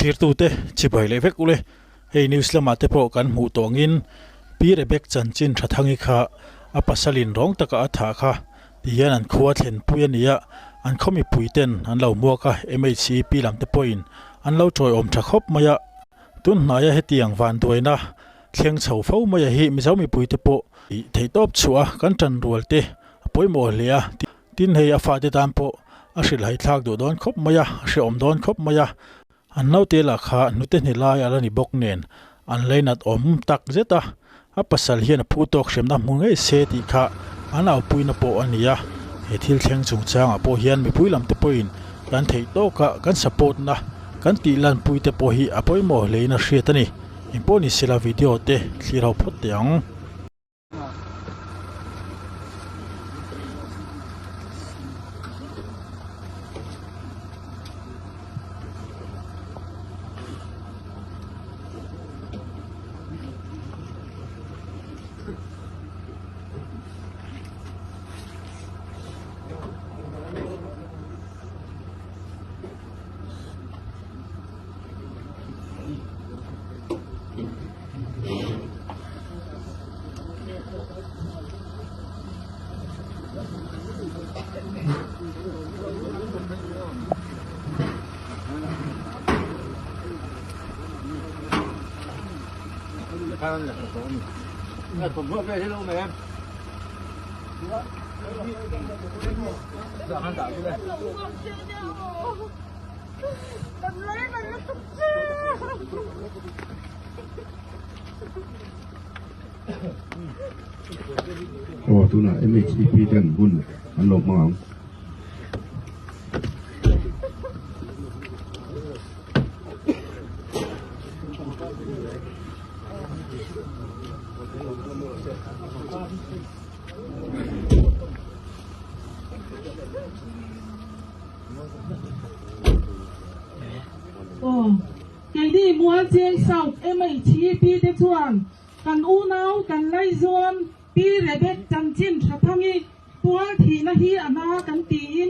thlir tu te chi bai le vek ule hei news lama te pawh kan hmuh tawngin pi rebek chanchin thathangi kha a pasalin rong taka a tha kha tihian an khuwa thlen pui ania an khomi puiten an lo muaka MHCP lam te point an lo troi om tha khop maya tun hnaya hetiang van duaina thleng chho fo maya hi mizomi puite po thei top chua kan tan rualte poimo hlea tin hei a fa te tampo a hril hai thlak du don khop maya hre om don khop maya an no te la kha nute ni lai ala ni bok nen an leinat om tak zeta a pasal hian a phutok hremna hmungai se ti kha an au puina po ania he thil thleng chung chang a po hian mi puilam te poin kan thei to ka kan support na kan ti lan puite po hi a poimo leina hriatani imponi sila video te thlirau phot tiangผมพูดไม่ใช่ลูกแม่จะหันตาดูเลยโอ้ตัวน่ะMHCP เต้นบุญอันหลบมาcái đi mua chơi sau em ấy chỉ pi để chuan cần u nao cần lấy zoom pi để biết chân chín thật thăng đi tua thì nó hi anh cần tin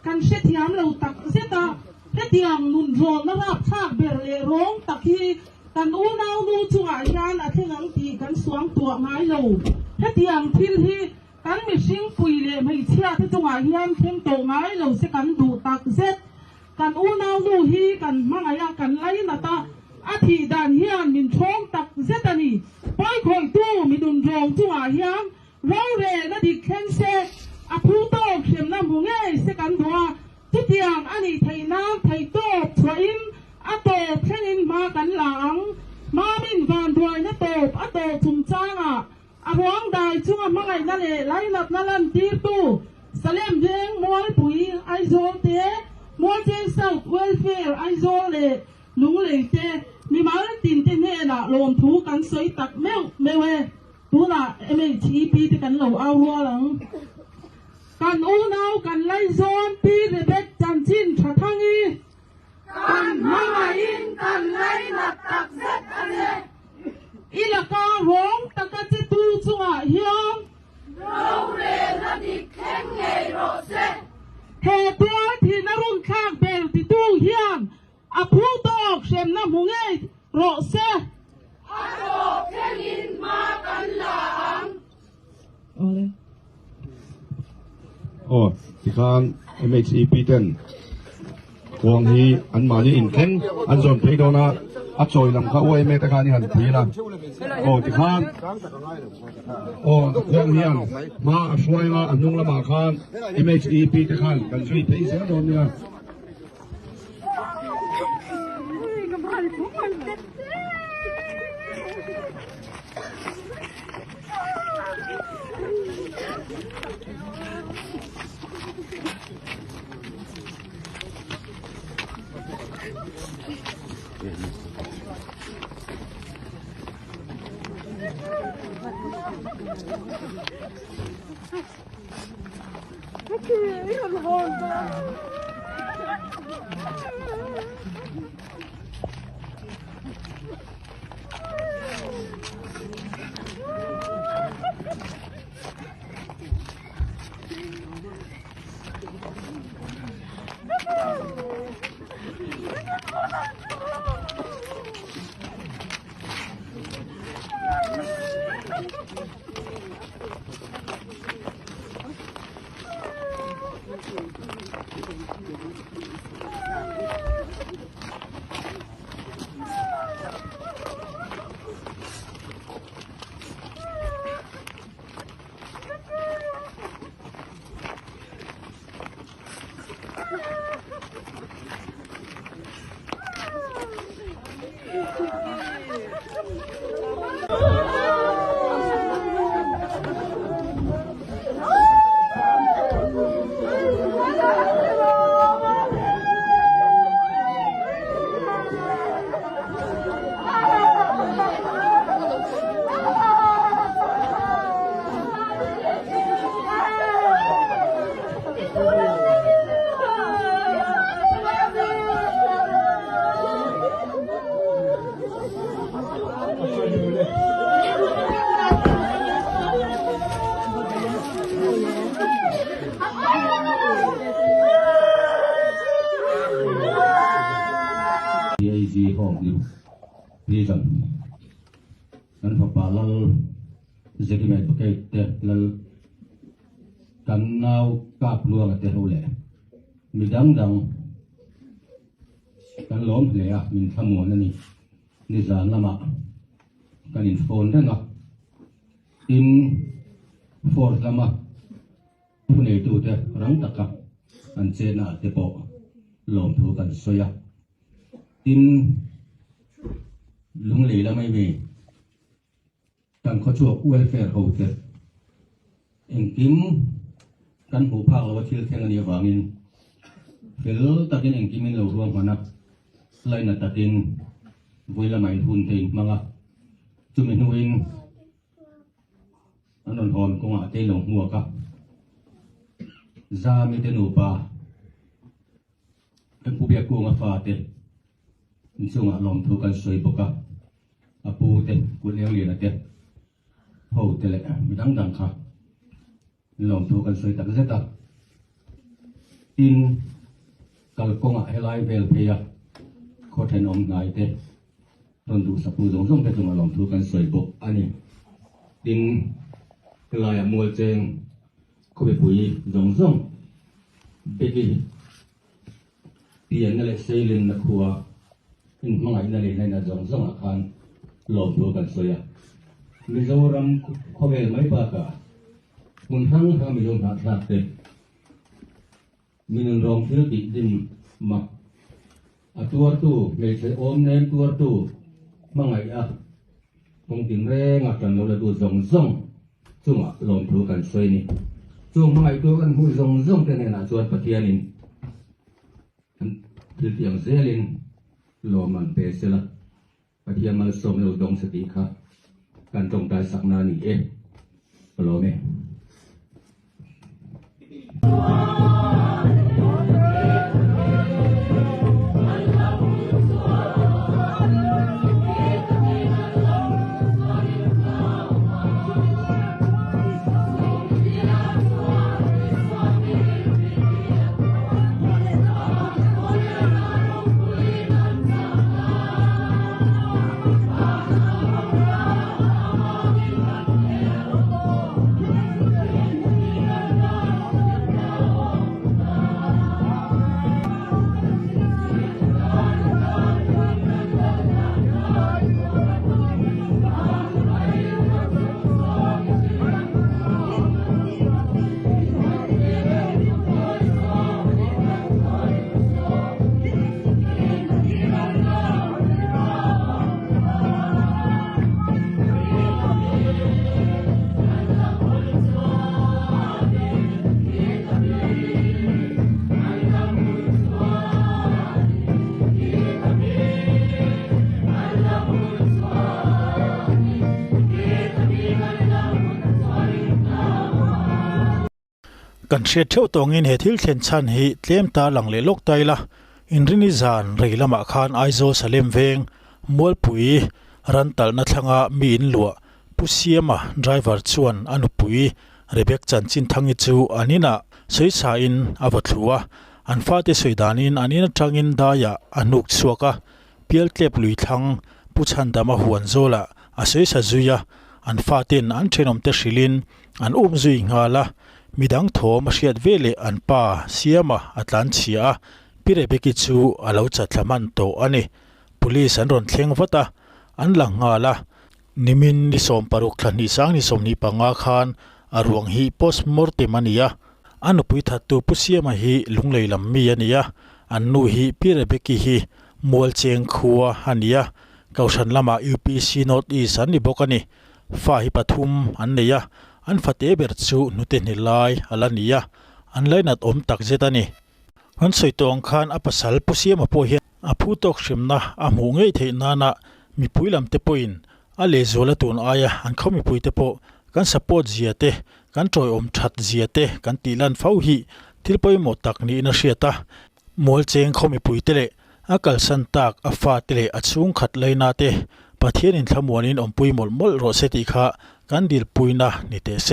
cần xét hiểm lâu tắc xét ta hết tiếng nôn rộn nó rap khác bể lệ rong tắc hi cần u nao nu chua yan ở thế ngắm thì cần xuống tua mái lâu hết tiếng thiên hi cần bị sinh quỳ lệ mấy chia thế chua yan thêm tổ mái lâu sẽ cần đủ tắc xétกันอูนาวดูฮีกันมังอยากันไล่นาตาอาทิดานเฮียนมินช่องตักเซตานีปอยคอยตู้มีดุนรองจัวเฮียนเราเรนดิเคนเซอพูโตเข็มน้ำหูเง่เสกันดัวทุกอย่างอันนี้ไทยน้ำไทยโตถอยอินอาโตเทนินมากันหลังมาบินการถอยนะโตอาโตชุมจ้างอาร้องได้จัวมังไงนั่นเลยไล่นับนั่นลันตีตู้สเลมเด้งมวยปุ๋ยไอโซเตมัวเจสักเวลเฟร์ไอโซเลลุงเลยเจมีมาตินเตเน่ละลมถูกันสวยตักแมวเมเวดูละMHCPที่กันเหล่าเอาหัวหลังกันอูนาวกันไล่โซนปีเรเบกจันจินชัดทั้งอีกันมังอินกันไล่นักตักเซตอะไรอีละการ้องตะกัจิตูจังเฮียงเราเรนดิแข็งเงยโรเซเหตุที่นรุ่งข้างเบลติตู้เฮียงอาพูดออกเชมน้ำหงเงยโรเซอาโตเทลินมากันหลังโอ้ที่ข้าง MHCP เต้นวงฮีอันมานี่อินเข่งอันส่วนเพลโดนะอัดซอยลำข้าวไอ้แม่ตะการนี่หันผีนะโอ้ที่ข้างโอ้วงฮีมาช่วยมาอันนุ่งละมาข้าง MHCP ตะการกันช่วยเพลเสียโดนเนี่ยOh, ซีห้องอยู่พี่กันนั้นพอปาลัลจะกินอะไรก็เตะลัลกันนาวกาบลวงเตะหูเล่มีดังกันล้มเลยอ่ะมีขโมยนั่นนี่จานละมากันอินโฟนได้เนาะอินโฟนละมาผู้นี้ดูเตะรังตะกับอันเจน่าเตะโปล้มถูกันสวยอินลุงหลีแล้วไม่มีกันเขาช่วยเวลเฟร์โฮเตอร์เองกิมกันหูพากเราที่เที่ยงนี้วางินเฟลตัดเองกิมินเรารวมกันนะไล่นัดตัดเองเวลาไม่หุ่นเองมั้งอ่ะจุมินวินอันนั้นหอนกงอาเตลงหัวกับซามิเตนูปาเป็นผู้เบียกูงาฟาเตส่งอารมณ์ถูกกันสวยปกะอาปูเตกุเลี้ยงเลี้ยงเตโฮเตเลมีดังค่ะลมถูกกันสวยตักเสร็จอินกัลกงอาเฮลัยเวลเพียโคเทนอมไงเตตอนดูสับปูตรงส่งเตส่งอารมณ์ถูกกันสวยปกอันนี้อินกลายมัวเจงเขาไปปุยตรงส่งเบกี้เตียนนั่นแหละเซลินนักขัวอินมังไงนั่นเลยในจงส่งอาคารหลอมตัวกันสวยมิโซรัมเขาเป็นไม่ปากะคุณทั้งทำมิโซรัมหักเตมีนรองฟิลติดินมาตัวตู้ไม่ใช่อมเนนตัวตู้มังไงคงติงแรงอาการเราเลยตัวจงส่งช่วงหลอมตัวกันสวยนี่ช่วงมังไงตัวกันผู้จงส่งแต่ในหน้าส่วนปฏิญาณินคือเตียงเซลินโลมันเปเสละปฏิญาณมันสมเราดงสติค่ะการตรงใจสักนานี่โลเมกันเชียเที่ยวตรงอินเหตุที่เขียนชันฮีเลี้ยมตาหลังเลโลกไตละอินรินิจานเรลมาคานไอโซสเลมเวงมัวปุยรันตัลนัทงามีอินลัวผู้เสียมาไดรเวอร์ชวนอนุปุยเรเบกจันจินทังอิจูอันนี้นะสวยสาอินอวัตลัวอันฟาเตสวยดานินอันนี้นะจังอินดายาอนุกสวกะเปียลเก็บลุยทังผู้ชันดามาหวนโซละอาศัยสะจุยาอันฟาเตนอันเชนอมเตชิลินอันจุยงาละมีดังโถมาเชียดเวเลอันป้าเสียมาอัตลันเชียพิเรเบกิจูอาลาวจัดละมันโตอันนี้ปุลิสันรอนเทงวัตอันหลังงาละนิมินนิสมปารุขลันนิสังนิสมนิปังอาคารอารวงฮีโพสมอร์ติมันยาอันอุปถัตตุปุเสียมาฮีลุงเลยลำมีอันยาอันนูฮีพิเรเบกิฮีมัวเจงขัวอันยาเกาชันละมายูพีซีนอตอีสันนิบกันี่ฟ้าฮิปทุมอันเนียอันฟัตเอเบอร์จูนุเตนิลายอัลนียาอันไลนัดอมตักเจตานีอันสวยตองคานอภัสลปุเสียมาโพเฮอพูตกชิมนะอหงเงยเทนานะมีปุยลำเตปอินอเลโซละตุนอายะอันเขามีปุยเตปกันสปอร์ตเจียเตกันจอยอมชัดเจียเตกันตีลันฟ้าหีทิลปอยหมดตักนี้นะเชียตามัวเจงเขามีปุยเตเลอากาศสันตักอฟาเตเลอัดสูงขัดเลยนาเตปะเทียนินขมวนินอมปุยหมดโรเซติค่ะกันดิลปุยนะนิเตเซ